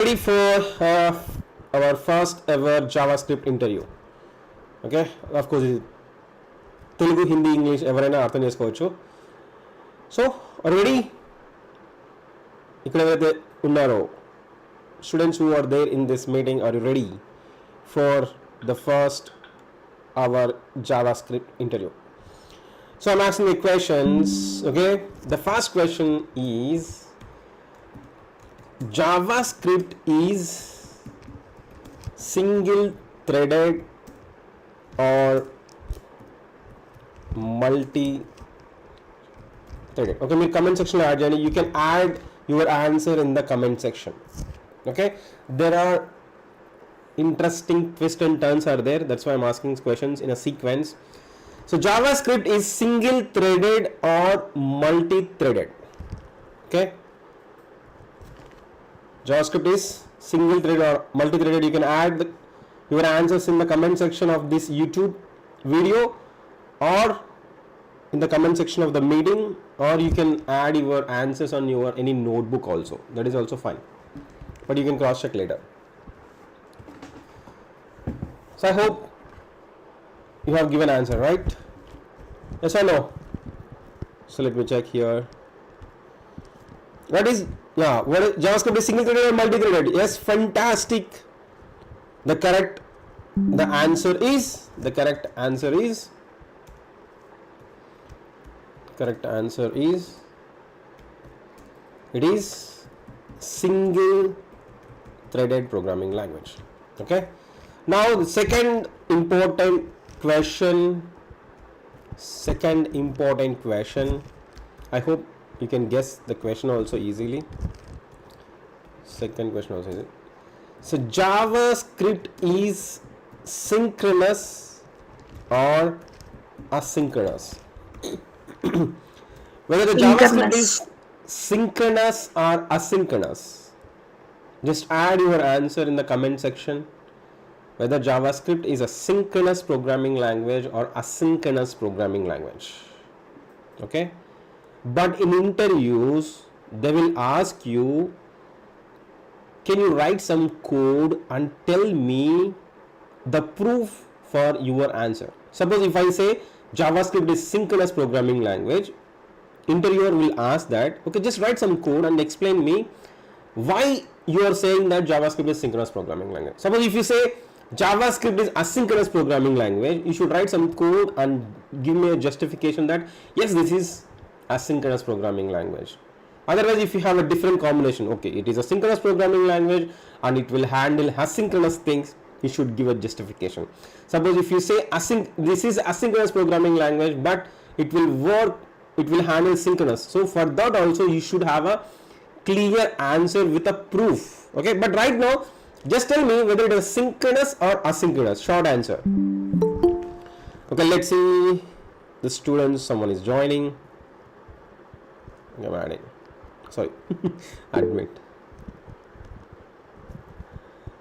Ready for our first ever JavaScript interview. Okay, of course, Telugu, Hindi, English, ఎవరైనా అర్థం చేసుకోవచ్చు. So ready ఇక్కడ ఎవరైతే ఉన్నారో students who are there in this meeting, are you ready for the first our JavaScript interview? So I'm asking the questions. Okay, the first question is, JavaScript is single threaded or multi threaded? Okay, మీరు comment section లో add చేయండి. You can add your answer in the comment section. Okay, there are interesting twists and turns are there, that's why I'm asking questions in a sequence. So JavaScript is single threaded or multi threaded? Okay, JavaScript is single threaded or multi threaded. You can add your answers in the comment section of this YouTube video or in the comment section of the meeting, or you can add your answers on your any notebook also, that is also fine, but you can cross check later. So I hope you have given answer, right? Yes or no? So let me check here. What is JavaScript is single threaded or multi threaded? Yes, fantastic. The correct answer is it is single threaded programming language. Okay, now the second important question, I hope you can guess the question also easily. Second question also easy. So JavaScript is synchronous or asynchronous? Whether the JavaScript is synchronous or asynchronous, just add your answer in the comment section. Whether JavaScript is a synchronous programming language or asynchronous programming language. Okay, but in interviews they will ask you, can you write some code and tell me the proof for your answer? Suppose if I say JavaScript is synchronous programming language, interviewer will ask that, okay, just write some code and explain me why you are saying that JavaScript is synchronous programming language. Suppose if you say JavaScript is asynchronous programming language, you should write some code and give me a justification that yes, this is asynchronous programming language. Otherwise, if you have a different combination, okay, it is a synchronous programming language and it will handle asynchronous things, you should give a justification. Suppose if you say this is asynchronous programming language, but it will handle synchronous. So for that also you should have a clear answer with a proof. Okay, but right now just tell me whether it is synchronous or asynchronous. Short answer. Okay, let's see the students. Someone is joining. I'm adding. Sorry, admit.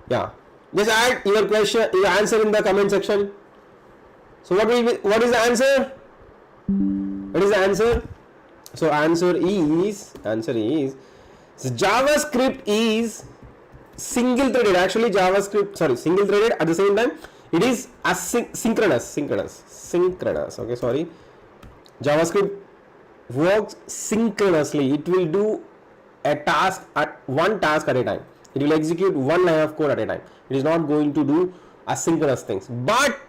Yeah, just add your question, your answer in the comment section. So what is the answer? What is the answer? So answer is so JavaScript is single threaded. Actually single threaded, at the same time it is synchronous. Okay, sorry, JavaScript works synchronously. It will do one task at a time. It will execute one line of code at a time. It is not going to do asynchronous things. But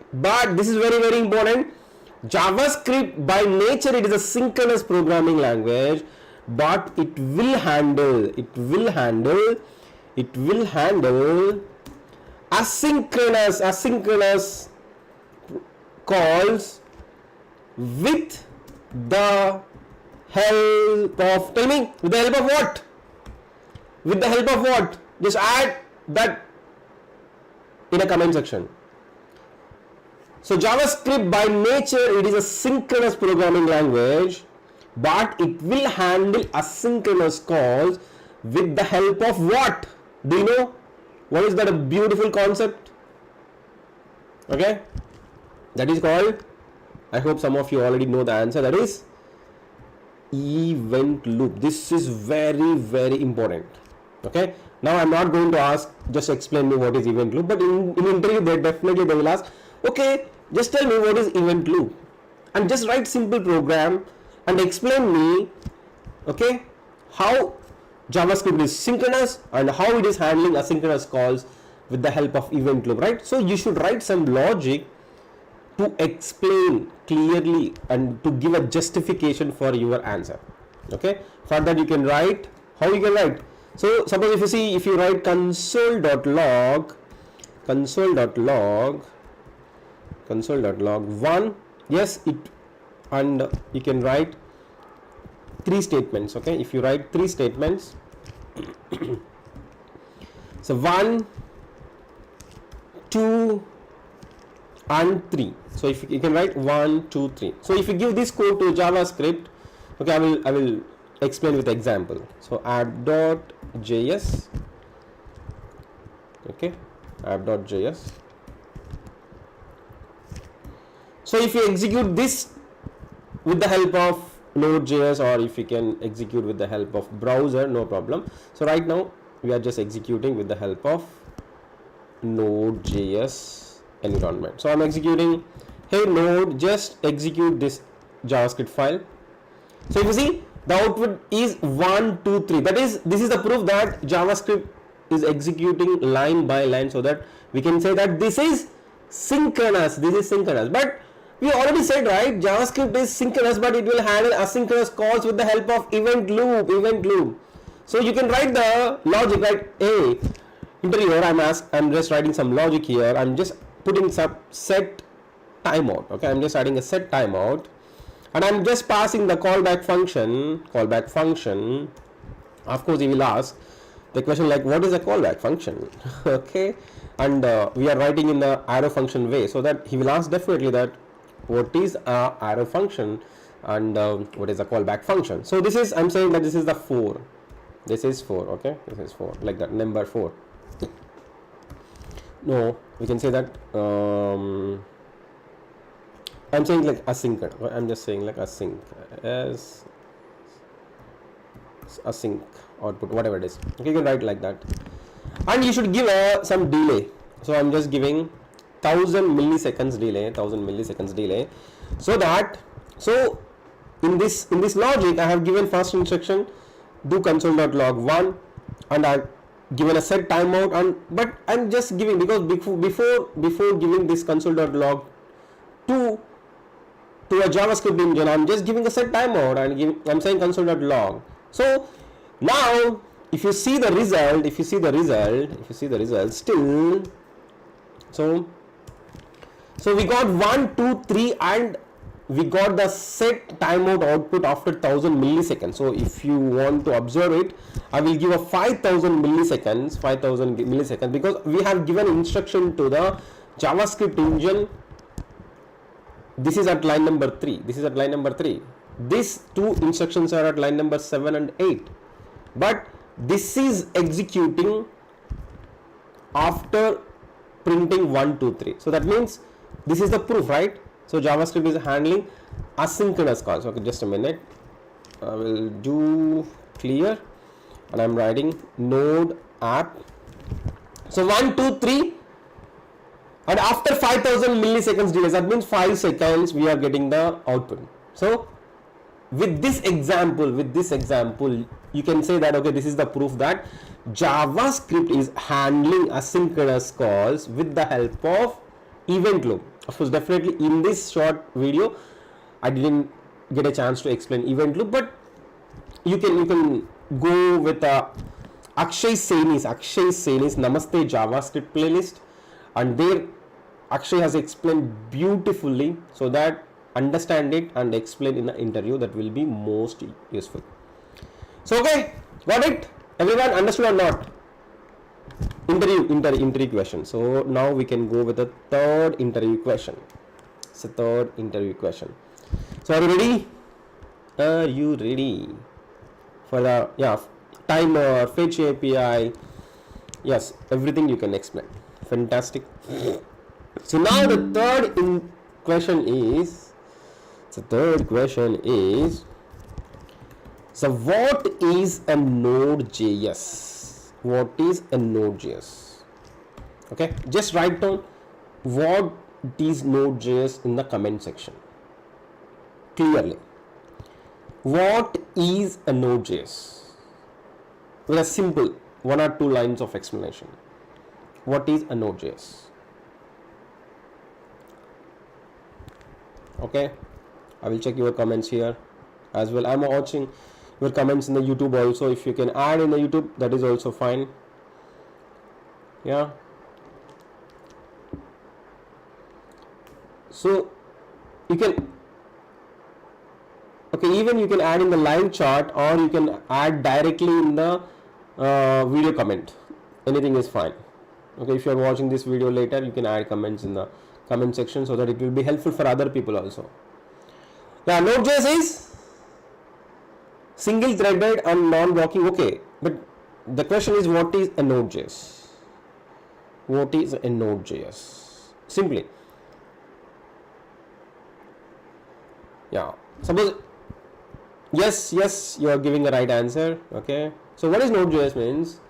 this is very, very important. JavaScript by nature it is a synchronous programming language, but it will handle asynchronous calls with the help of, tell me, with the help of what? With the help of what? Just add that in a comment section. So JavaScript by nature it is a synchronous programming language, but it will handle asynchronous calls with the help of what? Do you know what is that? A beautiful concept. Okay, that is called, I hope some of you already know the answer, that is event loop. This is very, very important. Okay, Now I'm not going to ask, just explain me what is event loop, but in interview they will ask, okay, just tell me what is event loop, and just write simple program and explain me, okay, how JavaScript is synchronous and how it is handling asynchronous calls with the help of event loop, right? So you should write some logic to explain clearly and to give a justification for your answer. Okay, for that you can write, how you can write. So suppose if you see, if you write console.log 1, yes, it, and you can write 3 statements. Okay, if you write 3 statements, so 1, 2 and 3. So if you can write 1, 2, 3. So if you give this code to JavaScript, okay, I will explain with example. So app.js, okay, app.js. So if you execute this with the help of Node.js, or if you can execute with the help of browser, no problem. So right now we are just executing with the help of Node.js environment. So I'm executing, hey Node, just execute this JavaScript file. So if you see, the output is 1, 2, 3. That is, this is the proof that JavaScript is executing line by line, so that we can say that this is synchronous. This is synchronous. But we already said, right, JavaScript is synchronous, but it will handle asynchronous calls with the help of event loop. So you can write the logic, right? Hey, interviewer, I'm just writing some logic here. I'm just putting some set timeout. Okay, I'm just adding a set timeout, and I'm just passing the callback function. Of course, he will ask the question like, what is a callback function? Okay, and we are writing in the arrow function way, so that he will ask definitely that what is a arrow function and what is a callback function. So this is, I'm saying that this is the 4. This is 4. Okay, this is 4, like that, number 4. No, we can say that I'm saying like async. I'm just saying like async, as async output, whatever it is. Okay, you can write like that, and you should give some delay. So I'm just giving 1000 milliseconds delay, so that, so in this logic I have given first instruction, do console.log 1, and I given a set timeout, and but I'm just giving, because before giving this console.log to a JavaScript engine, I'm just giving a set timeout and I'm saying console.log. So now if you see the result, still, so we got 1, 2, 3, and we got the set timeout output after 1000 milliseconds. So if you want to observe it, I will give a 5000 milliseconds, because we have given instruction to the JavaScript engine. This is at line number 3. These 2 instructions are at line number 7 and 8. But this is executing after printing 1, 2, 3. So that means this is the proof, right? So JavaScript is handling asynchronous calls. Okay, just a minute. I will do clear, and I'm writing node app. So 1, 2, 3, and after 5000 milliseconds delay, that means 5 seconds, we are getting the output. So with this example, you can say that, okay, this is the proof that JavaScript is handling asynchronous calls with the help of event loop. Of course, definitely in this short video I didn't get a chance to explain event loop, but you can go with Akshay Saini's Namaste JavaScript playlist, and there Akshay has explained beautifully, so that understand it and explain in the interview, that will be most useful. So okay, got it? Everyone understood or not? Interview question. So now we can go with the third interview question. So are you ready for the timer, fetch API? Yes, everything you can explain. Fantastic. So now the third question is, so what is a Node.js? what is a Node.js. Okay, just write down what is Node.js in the comment section clearly. What is a Node.js? With a simple 1 or 2 lines of explanation. What is a Node.js? Okay, I will check your comments here as well. I'm watching your comments in the YouTube also. If you can add in the YouTube, that is also fine. Yeah. So you can, okay, even you can add in the live chat, or you can add directly in the video comment. Anything is fine. Okay, if you are watching this video later, you can add comments in the comment section so that it will be helpful for other people also. Yeah, Node.js is single threaded and non-blocking. Okay, but the question is, what is a Node.js? What is a Node.js? Simply, yeah, suppose yes, you are giving the right answer. Okay, so what is Node.js means?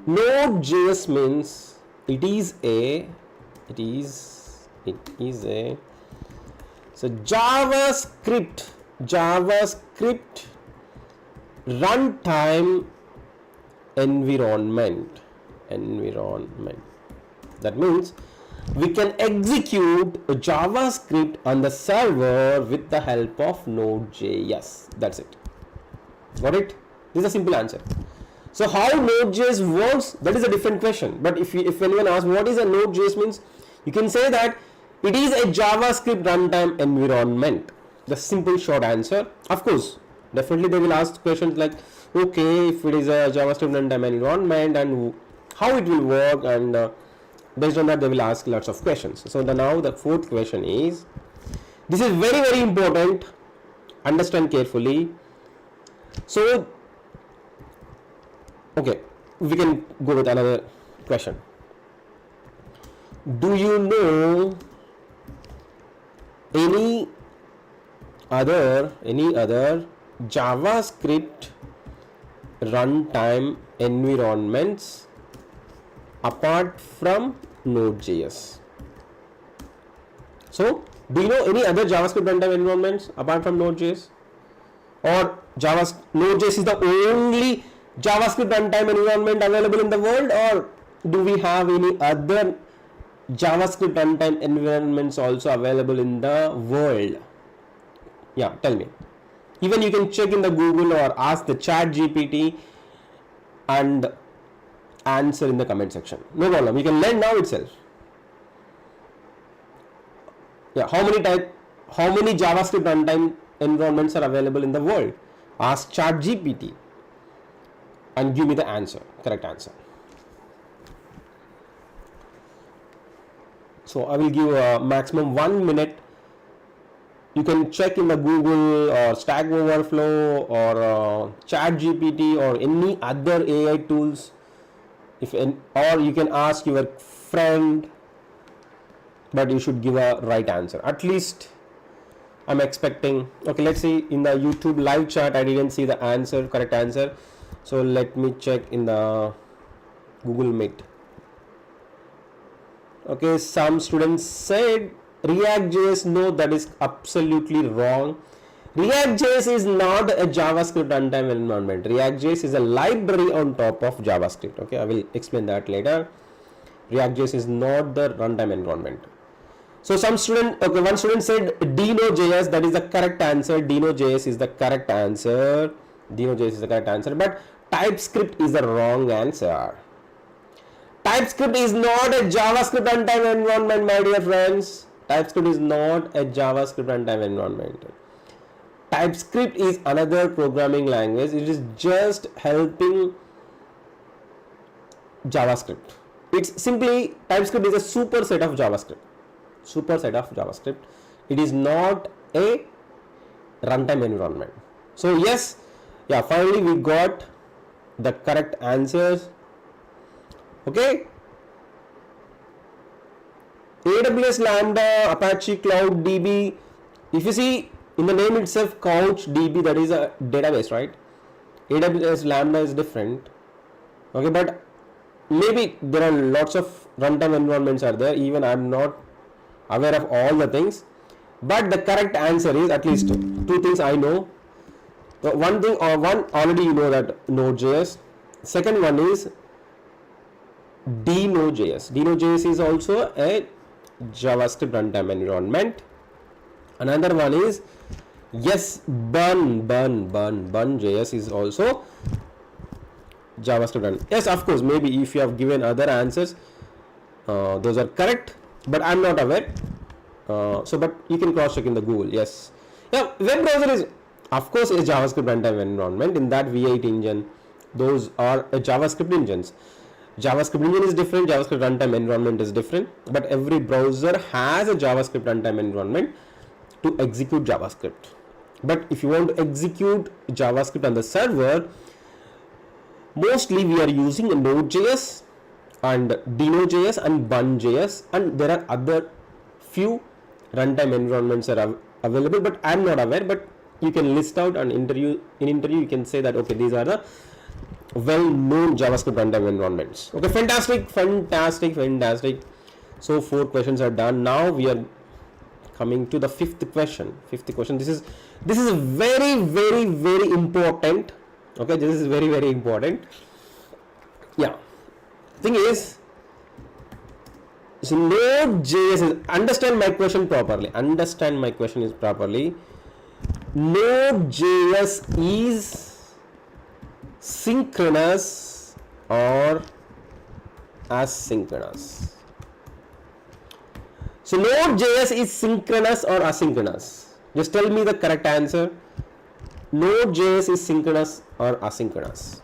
Node.js means it is a so JavaScript runtime environment. That means we can execute a JavaScript on the server with the help of Node.js. That's it. Got it? This is a simple answer. So how Node.js works, that is a different question. But if anyone asks what is a Node.js means, you can say that it is a JavaScript runtime environment. The simple short answer. Of course, definitely they will ask questions like, okay, if it is a JavaScript runtime environment and how it will work, and based on that they will ask lots of questions. So now the fourth question is, this is very important, understand carefully. So okay, we can go with another question. Do you know any other JavaScript runtime environments apart from Node.js? So, do you know any other JavaScript runtime environments apart from Node.js? Or Node.js is the only JavaScript runtime environment available in the world, or do we have any other JavaScript runtime environments also available in the world? Yeah, tell me. Even you can check in the Google or ask the chat GPT and answer in the comment section. No problem. You can learn now itself. Yeah, how many JavaScript runtime environments are available in the world? Ask chat GPT and give me the answer, correct answer. So I will give a maximum 1 minute. You can check in the Google or Stack Overflow or Chat GPT or any other AI tools. Or you can ask your friend, but you should give a right answer. At least I'm expecting. Okay, let's see in the YouTube live chat. I didn't see the answer, correct answer. So let me check in the Google Meet. Okay, some students said React.js. No, that is absolutely wrong. React.js is not a JavaScript runtime environment. React.js is a library on top of JavaScript. Okay, I will explain that later. React.js is not the runtime environment. So one student said Dino.js. That is the correct answer. Dino.js is the correct answer. Dino.js is the correct answer. But TypeScript is the wrong answer. TypeScript is not a JavaScript runtime environment, my dear friends. TypeScript is not a JavaScript runtime environment. TypeScript is another programming language. It is just helping JavaScript. It's simply, TypeScript is a superset of JavaScript. It is not a runtime environment. So yes, yeah, finally we got the correct answers. Okay, AWS Lambda, Apache Cloud DB. If you see in the name itself, Couch DB, that is a database, right? AWS Lambda is different. Okay, but maybe there are lots of runtime environments are there, even I'm not aware of all the things, but the correct answer is at least two things I know. One thing, or one already you know, that Node.js. Second one is Node.js. Node.js is also a JavaScript runtime environment. Another one is Bun.js is also JavaScript run. Yes, of course, maybe if you have given other answers, those are correct, but I'm not aware. But you can cross check in the Google. Yes, yeah, web browser is of course a JavaScript runtime environment. In that V8 engine, those are JavaScript engines. JavaScript engine is different, JavaScript runtime environment is different, but every browser has a JavaScript runtime environment to execute JavaScript. But if you want to execute JavaScript on the server, mostly we are using Node.js and Node.js and Bun.js, and there are other few runtime environments are available, but I'm not aware. But you can list out an interview. In interview, you can say that okay, these are the well-known JavaScript runtime environments. Okay, fantastic. So 4 questions are done. Now we are coming to the fifth question. This is very important. Okay, this is very important. Yeah, thing is, so Node.js is, understand my question properly. Node.js is synchronous or asynchronous? So Node.js is synchronous or asynchronous? Just tell me the correct answer. Node.js is synchronous or asynchronous?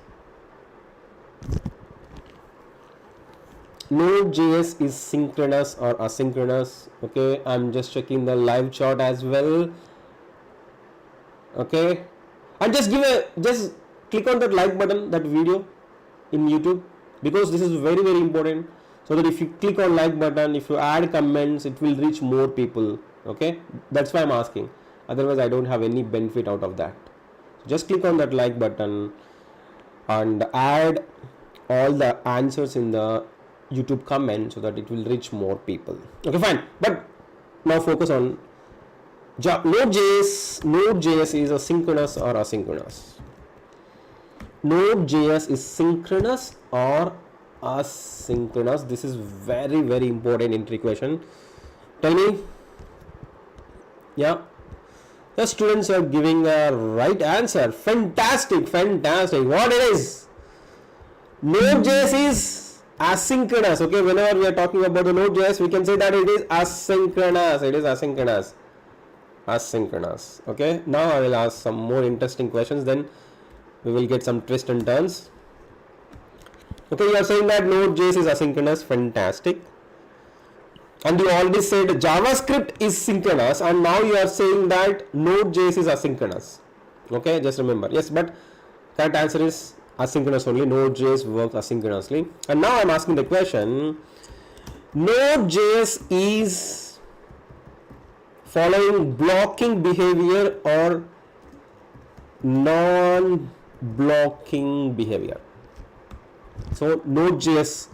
Node.js is synchronous or asynchronous? Okay, I'm just checking the live chat as well. Okay, and just click on that like button, that video in YouTube, because this is very important, so that if you click on like button, if you add comments, it will reach more people. Okay, that's why I'm asking, otherwise I don't have any benefit out of that. So just click on that like button and add all the answers in the YouTube comment so that it will reach more people. Okay, fine. But now focus on Node.js. Node.js is a synchronous or asynchronous? Node.js is synchronous or asynchronous? This is very important entry question. Tell me. Yeah, the students are giving a right answer. Fantastic. What it is? Node.js is asynchronous. Okay, whenever we are talking about the Node.js, we can say that it is asynchronous. Asynchronous. Okay, now I will ask some more interesting questions, then we will get some twists and turns. Okay, you are saying that Node.js is asynchronous. Fantastic. And you already said JavaScript is synchronous, and now you are saying that Node.js is asynchronous. Okay, just remember. Yes, but correct answer is asynchronous only. Node.js works asynchronously. And now I'm asking the question, Node.js is following blocking behavior or non-blocking behavior? So Node.js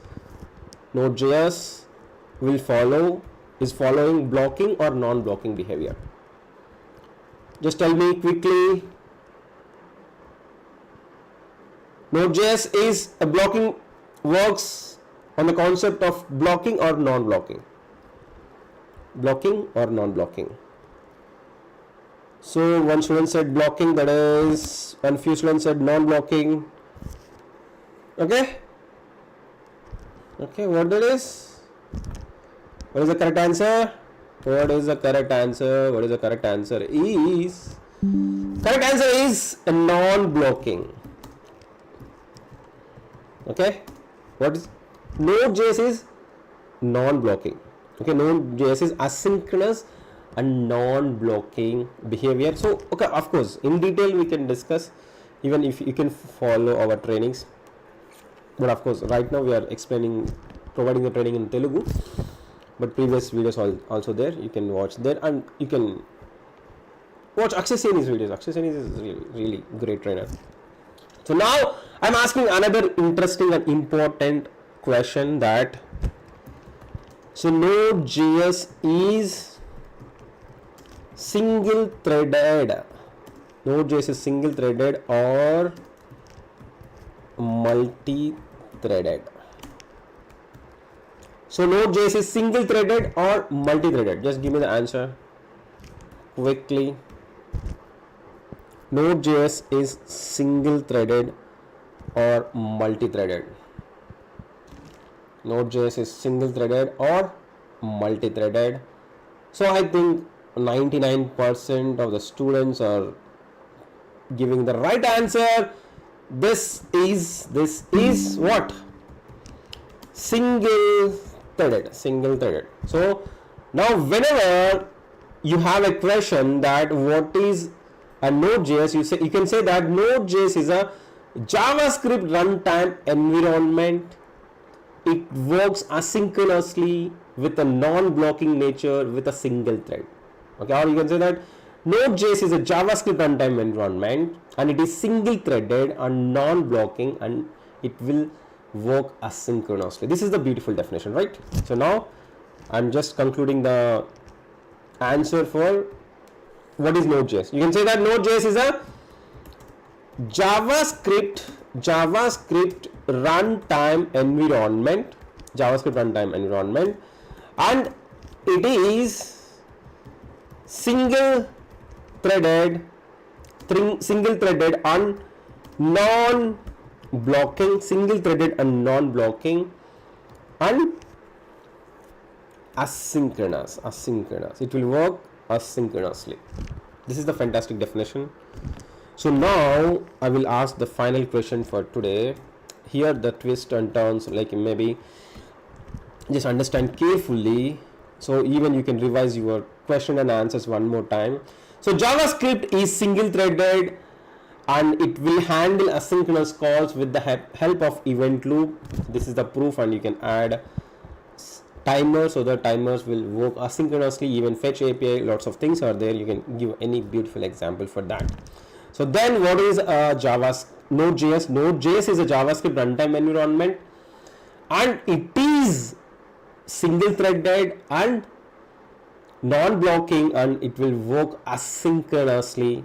is following blocking or non-blocking behavior? Just tell me quickly. Node.js is a blocking, works on the concept of blocking or non-blocking? Blocking or non-blocking? So one student said blocking, that is, and few students said non-blocking. Okay, what it is? What is the correct answer? Correct answer is non-blocking. Okay, what is Node.js is non-blocking. Okay, Node.js is asynchronous and non-blocking behavior. So okay, of course, in detail we can discuss, even if you can follow our trainings. But of course, right now we are providing the training in Telugu. But previous videos also there. You can watch there, and you can watch Akshay Saini's videos. Akshay Saini is really great trainer. So now I'm asking another interesting and important question that, so Node.js is single threaded. Node.js is single threaded or multi-threaded. So Node.js is single threaded or multi-threaded? Just give me the answer quickly. Node.js is single threaded or multi-threaded? Node.js is single threaded or multi-threaded? So I think 99% of the students are giving the right answer. This is what? Single threaded. So now whenever you have a question that what is a Node.js, you can say that Node.js is a JavaScript runtime environment. It works asynchronously with a non-blocking nature with a single thread. Okay, or you can say that Node.js is a JavaScript runtime environment and it is single threaded and non-blocking and it will work asynchronously. This is the beautiful definition, right? So now I'm just concluding the answer for what is Node.js. You can say that Node.js is a JavaScript runtime environment, and it is single threaded and non-blocking, and asynchronous. It will work asynchronously. This is the fantastic definition. So now I will ask the final question for today. Here the twist and turns, like maybe just understand carefully, so even you can revise your question and answers one more time. So JavaScript is single threaded and it will handle asynchronous calls with the help of event loop. This is the proof, and you can add timers so the timers will work asynchronously, even fetch API, lots of things are there. You can give any beautiful example for that. So then what is Node.js? Node.js is a JavaScript runtime environment and it is single threaded and non-blocking and it will work asynchronously.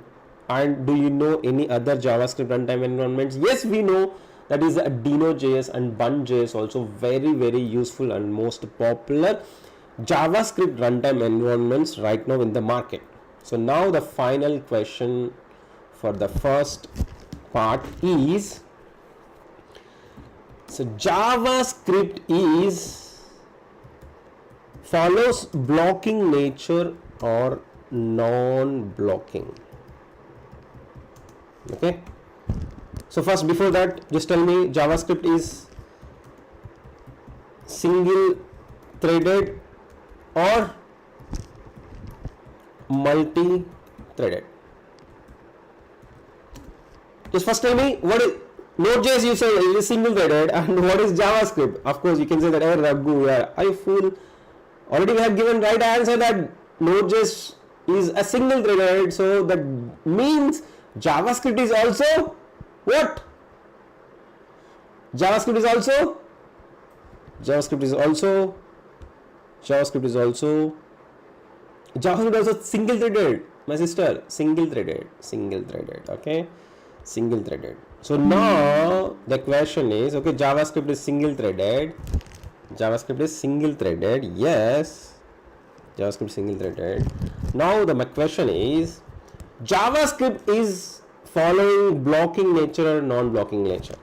And do you know any other JavaScript runtime environments? Yes, we know, that is Dino.js and Bun.js, also very useful and most popular JavaScript runtime environments right now in the market. So now the final question for the first part is, so JavaScript follows blocking nature or non-blocking? Okay, so first, before that, just tell me, JavaScript is single threaded or multi-threaded? Just first tell me, what is Node.js? You say is single threaded, and what is JavaScript? Of course, you can say that, hey Raghu, are you fool? Already we have given right answer that Node.js is a single threaded, so that means JavaScript is also what? JavaScript is also single threaded, my sister, single threaded, okay, single threaded. So now the question is, okay, JavaScript is single threaded, yes, JavaScript is single threaded. Now my question is, JavaScript is following blocking nature or non-blocking nature?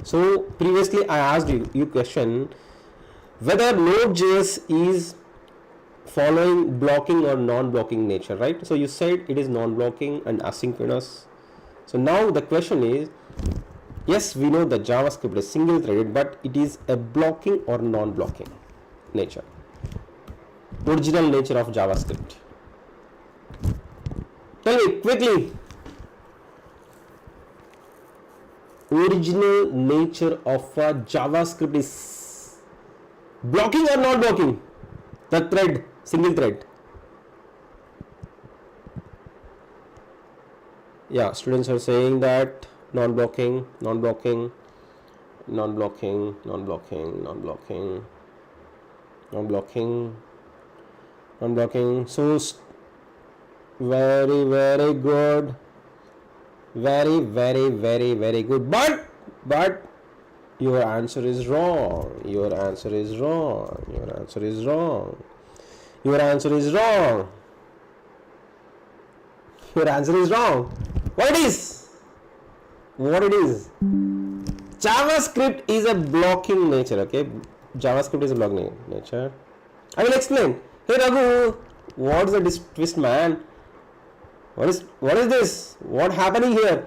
So previously I asked you question whether Node.js is following blocking or non-blocking nature, right? So you said it is non-blocking and asynchronous. So now the question is, yes, we know that JavaScript is single threaded, but it is a blocking or non-blocking nature, original nature of JavaScript. Tell me quickly, original nature of JavaScript is blocking or not blocking? The thread, single thread. Yeah, students are saying that non-blocking, non-blocking, non-blocking, non-blocking, non-blocking, non-blocking, non-blocking. So very, very good, very, very, very, very good. But your answer is wrong. Your answer is wrong. Your answer is wrong. Your answer is wrong. Your answer is wrong. What it is? What it is? JavaScript is a blocking nature. Okay, JavaScript is a blocking nature. I will explain. Hey Raghu, what's the twist, man? What is this? What happening here?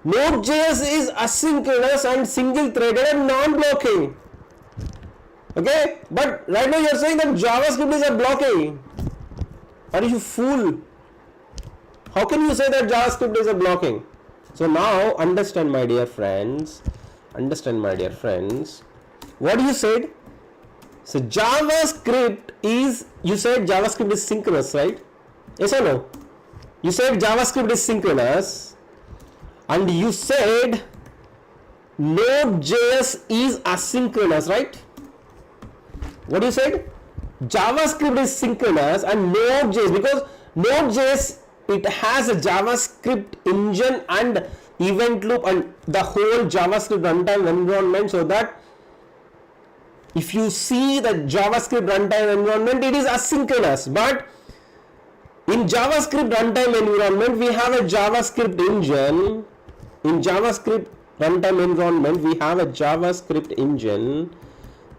Node.js is asynchronous and single-threaded and non-blocking. Okay, but right now you are saying that JavaScript is a blocking. Are you fool? How can you say that JavaScript is a blocking? So now understand, my dear friends. Understand, my dear friends. What you said? So JavaScript is, you said JavaScript is synchronous, right? Yes or no? You said JavaScript is synchronous, and you said Node.js is asynchronous, right? What you said? JavaScript is synchronous and Node.js, because Node.js, it has a JavaScript engine and event loop and the whole JavaScript runtime environment, so that if you see the JavaScript runtime environment, it is asynchronous. But in JavaScript runtime environment, we have a JavaScript engine. In JavaScript runtime environment, we have a JavaScript engine.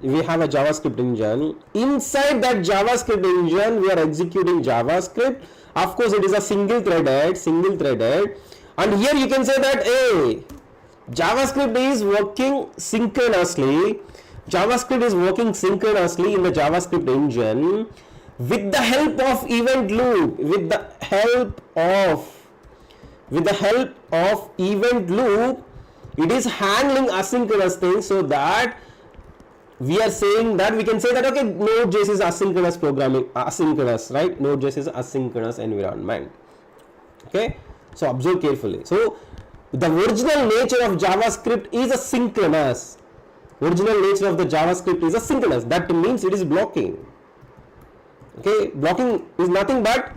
Inside that JavaScript engine, we are executing JavaScript. Of course, it is a single-threaded. And here you can say that, hey, JavaScript is working synchronously. JavaScript is working synchronously in the JavaScript engine with the help of event loop. With the help of event loop, it is handling asynchronous things, so that we are saying that we can say that, okay, Node.js is asynchronous programming, asynchronous, right? Node.js is asynchronous environment. Okay, so observe carefully. So the original nature of JavaScript is a synchronous. Original nature of the JavaScript is a synchronous. That means it is blocking. Okay, blocking is nothing but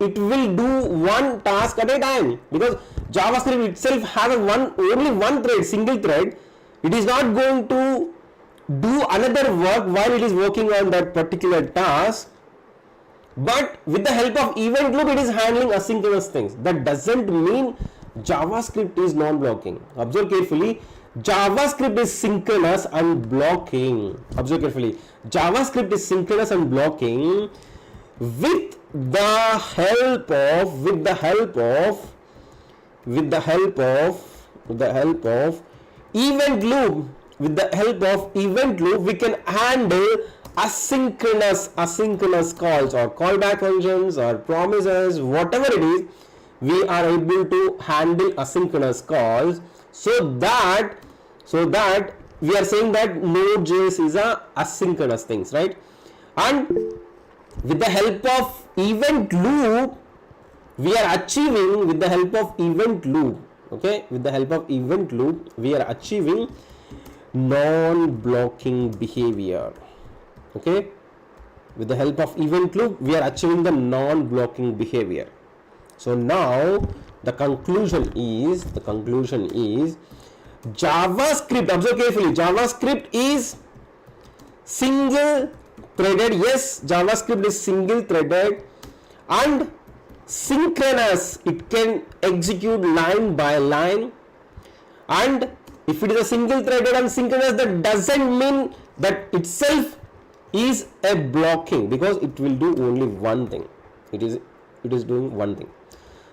it will do one task at a time, because JavaScript itself has only one thread, single thread. It is not going to do another work while it is working on that particular task. But with the help of event loop, it is handling asynchronous things. That doesn't mean JavaScript is non-blocking. Observe carefully. JavaScript is synchronous and blocking. Observe carefully. JavaScript is synchronous and blocking with the help of event loop. With the help of event loop, we can handle asynchronous calls or callback functions or promises, whatever it is. We are able to handle asynchronous calls, so that we are saying that Node.js is a asynchronous things, right? And with the help of event loop, we are achieving, with the help of event loop, okay, with the help of event loop, we are achieving non-blocking behavior. Okay, with the help of event loop, we are achieving the non-blocking behavior. So now the conclusion is JavaScript, observe carefully, JavaScript is single threaded. Yes, JavaScript is single threaded and synchronous. It can execute line by line, and if it is a single threaded and synchronous, that doesn't mean that itself is a blocking, because it will do only one thing. It is doing one thing.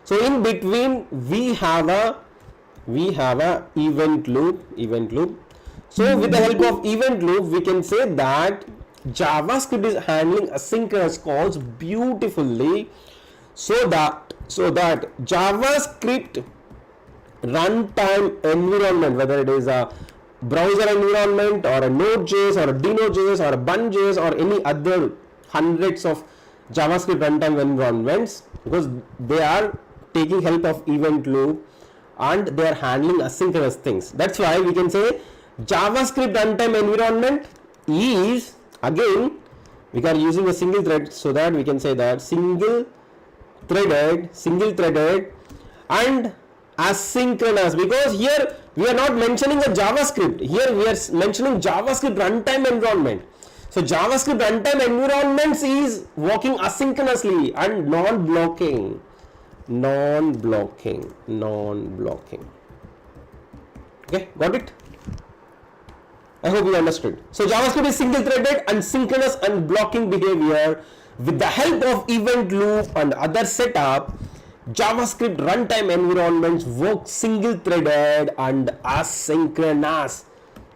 So in between we have a event loop. So with the help of event loop, we can say that JavaScript is handling asynchronous calls beautifully, so that JavaScript runtime environment, whether it is a browser environment or a Node.js or a Node.js or a Bun.js or any other hundreds of JavaScript runtime environments, because they are taking help of event loop, and they are handling asynchronous things. That's why we can say JavaScript runtime environment is, again, we are using a single thread, so that we can say that single threaded and asynchronous, because here we are not mentioning a JavaScript, here we are mentioning JavaScript runtime environment. So JavaScript runtime environments is working asynchronously and non-blocking. Okay, got it? I hope you understood. So JavaScript is single threaded and synchronous and blocking behavior. With the help of event loop and other setup, JavaScript runtime environments work single threaded and asynchronous.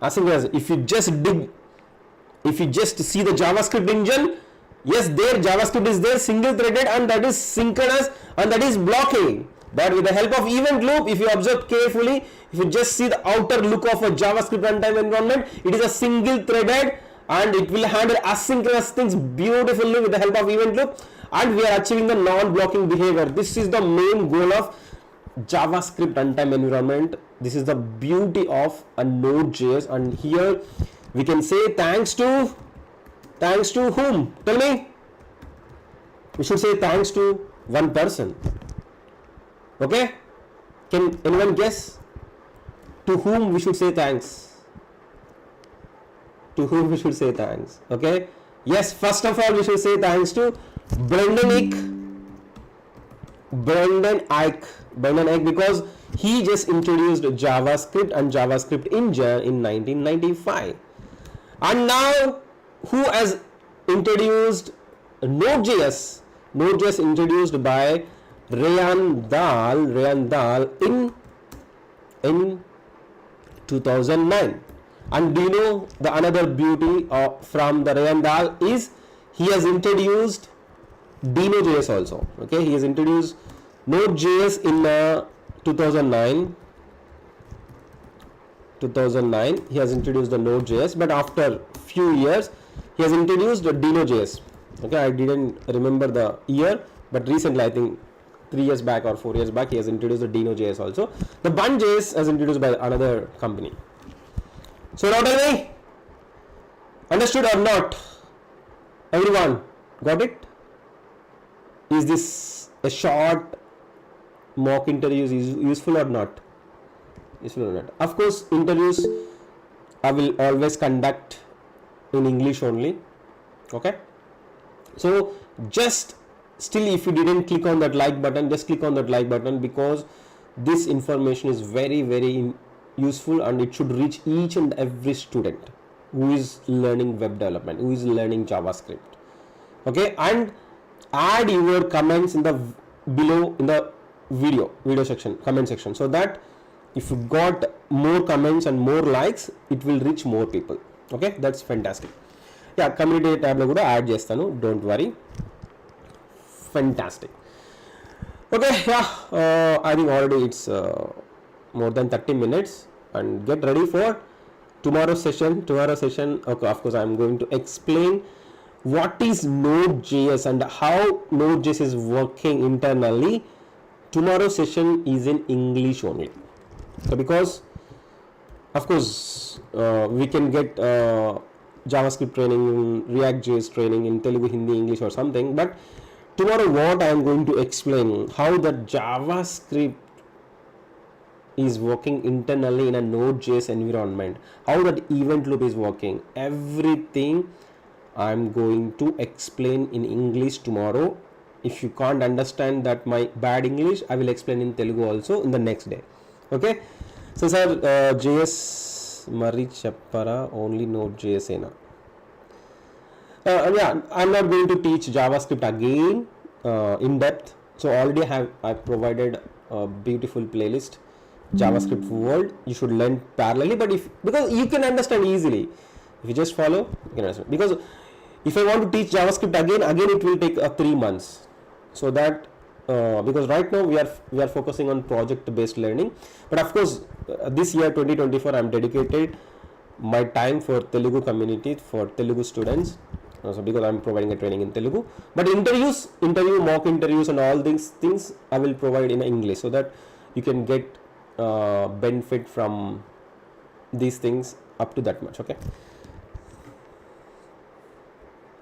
If you just see the JavaScript engine, yes, there JavaScript is there, single threaded, and that is synchronous and that is blocking. But with the help of event loop, if you observe carefully, if you just see the outer look of a JavaScript runtime environment, it is a single threaded and it will handle asynchronous things beautifully with the help of event loop, and we are achieving the non-blocking behavior. This is the main goal of JavaScript runtime environment. This is the beauty of a Node.js, and here we can say thanks to whom? Tell me. We should say thanks to one person. Okay? Can anyone guess to whom we should say thanks? To whom we should say thanks? Okay? Yes, first of all, we should say thanks to Brendan Eich, because he just introduced JavaScript and JavaScript engine in 1995. And now, who has introduced Node.js? Node.js introduced by Rayan Dal in 2009. And do you know the another beauty from the Rayan Dal is he has introduced Dino.js also. Okay, he has introduced Node.js in 2009. He has introduced the Node.js, but after few years he has introduced the Dino.js. Okay, I didn't remember the year, but recently, I think 3 years back or 4 years back, he has introduced the Dino.js also. The Bun.js is introduced by another company. So now tell me, understood or not? Everyone got it? Is this a short mock interview useful or not? Of course, interviews I will always conduct in English only. Okay? So just still, if you didn't click on that like button, just click on that like button, because this information is very, very useful and it should reach each and every student who is learning web development, who is learning JavaScript. Okay, and add your comments in the below in the video section, comment section, so that if you got more comments and more likes, it will reach more people. Okay, that's fantastic. Yeah, community tab lo kuda add chestanu, don't worry. Fantastic. Okay, yeah, I think already it's more than 30 minutes, and get ready for tomorrow's session. Okay, of course, I'm going to explain what is Node.js and how Node.js is working internally. Tomorrow's session is in English only. So because of course we can get JavaScript training, React.js training in Telugu, Hindi, English or something, but tomorrow what I am going to explain how the JavaScript is working internally in a Node.js environment, how that event loop is working, everything I am going to explain in English tomorrow. If you can't understand that my bad English, I will explain in Telugu also in the next day. Okay, so sir, JS Mari Chappara only Node.js ena. Yeah, I'm not going to teach JavaScript again in depth. So already I've provided a beautiful playlist, JavaScript world. You should learn parallelly, but because you can understand easily, if you just follow, you can understand. Because if I want to teach JavaScript again it will take 3 months. So that because right now we are focusing on project based learning, but of course this year 2024 I'm dedicated my time for Telugu community, for Telugu students, So because I'm providing a training in Telugu, but mock interviews and all these things I will provide in English, so that you can get benefit from these things up to that much. Okay.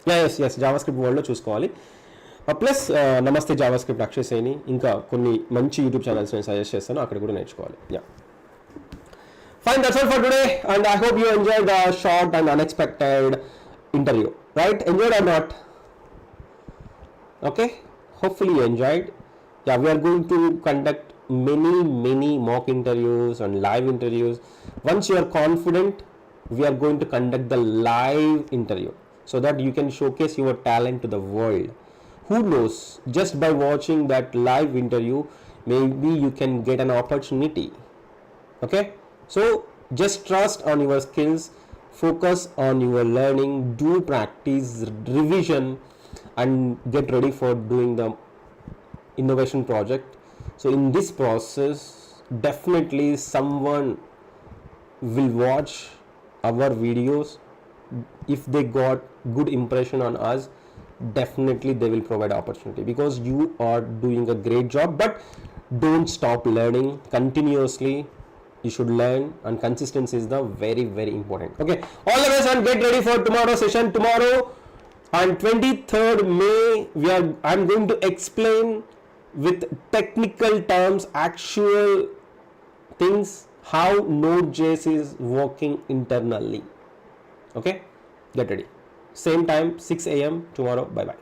yes JavaScript world లో చూసుకోవాలి. Plus నమస్తే JavaScript Akshay సేని ఇంకా కొన్ని మంచి YouTube channels నేను suggest చేస్తాను, అక్కడ కూడా నేర్చుకోవాలి. Fine, that's all for today, and I hope you enjoyed the short and unexpected interview. Right? Enjoyed or not? Okay, hopefully you enjoyed. We are going to conduct many mock interviews and live interviews. Once you are confident, we are going to conduct the live interview, so that you can showcase your talent to the world. Who knows, just by watching that live interview, maybe you can get an opportunity. Okay, so just trust on your skills, focus on your learning, do practice, revision, and get ready for doing the innovation project. So in this process, definitely someone will watch our videos. If they got good impression on us, definitely they will provide opportunity, because you are doing a great job. But don't stop learning continuously. You should learn, and consistency is the very important. Okay, all the best, and get ready for tomorrow's session. Tomorrow on 23rd May, I'm going to explain with technical terms, actual things, how Node.js is working internally. Okay, get ready. Same time, 6 a.m. tomorrow. Bye bye.